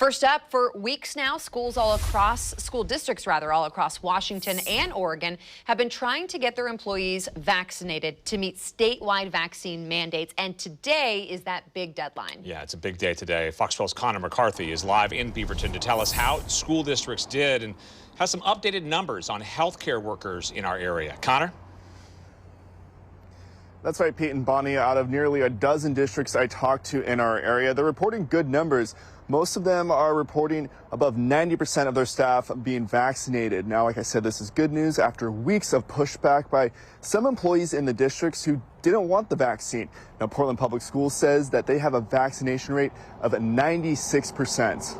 First up, for weeks now, school districts all across Washington and Oregon have been trying to get their employees vaccinated to meet statewide vaccine mandates. And today is that big deadline. Yeah, it's a big day today. Fox 12's Connor McCarthy is live in Beaverton to tell us how school districts did and has some updated numbers on healthcare workers in our area. Connor? That's right, Pete and Bonnie. Out of nearly a dozen districts I talked to in our area, they're reporting good numbers. Most of them are reporting above 90% of their staff being vaccinated. Now, like I said, this is good news after weeks of pushback by some employees in the districts who didn't want the vaccine. Now, Portland Public Schools says that they have a vaccination rate of 96%.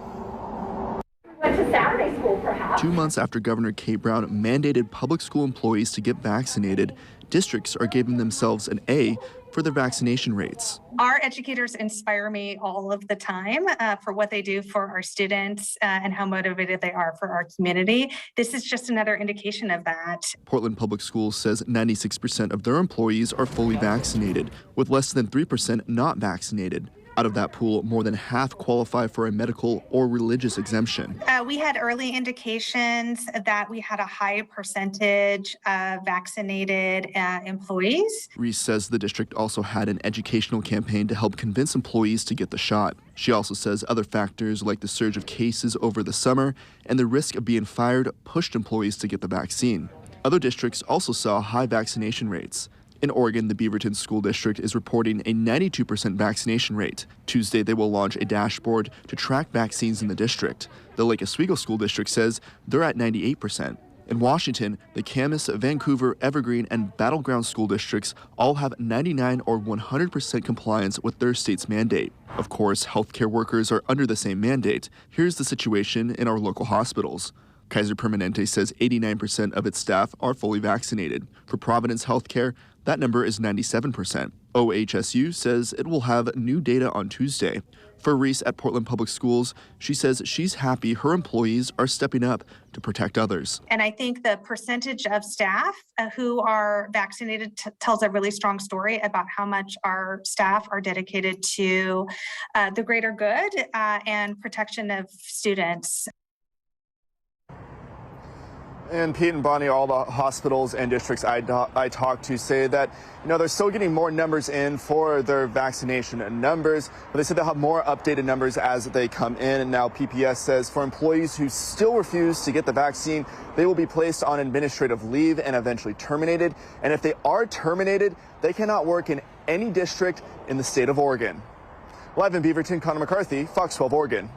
Went to Saturday school, perhaps. 2 months after Governor Kate Brown mandated public school employees to get vaccinated, districts are giving themselves an A for their vaccination rates. Our educators inspire me all of the time for what they do for our students and how motivated they are for our community. This is just another indication of that. Portland Public Schools says 96% of their employees are fully vaccinated, with less than 3% not vaccinated. Out of that pool, more than half qualify for a medical or religious exemption. We had early indications that we had a high percentage of vaccinated employees. Reese says the district also had an educational campaign to help convince employees to get the shot. She also says other factors like the surge of cases over the summer and the risk of being fired pushed employees to get the vaccine. Other districts also saw high vaccination rates. In Oregon, the Beaverton School District is reporting a 92% vaccination rate. Tuesday, they will launch a dashboard to track vaccines in the district. The Lake Oswego School District says they're at 98%. In Washington, the Camas, Vancouver, Evergreen, and Battleground School Districts all have 99 or 100% compliance with their state's mandate. Of course, healthcare workers are under the same mandate. Here's the situation in our local hospitals. Kaiser Permanente says 89% of its staff are fully vaccinated. For Providence Healthcare, that number is 97%. OHSU says it will have new data on Tuesday. For Reese at Portland Public Schools, she says she's happy her employees are stepping up to protect others. And I think the percentage of staff who are vaccinated tells a really strong story about how much our staff are dedicated to the greater good and protection of students. And Pete and Bonnie, all the hospitals and districts I talked to say that, they're still getting more numbers in for their vaccination numbers, but they said they'll have more updated numbers as they come in. And now PPS says for employees who still refuse to get the vaccine, they will be placed on administrative leave and eventually terminated. And if they are terminated, they cannot work in any district in the state of Oregon. Live in Beaverton, Connor McCarthy, Fox 12 Oregon.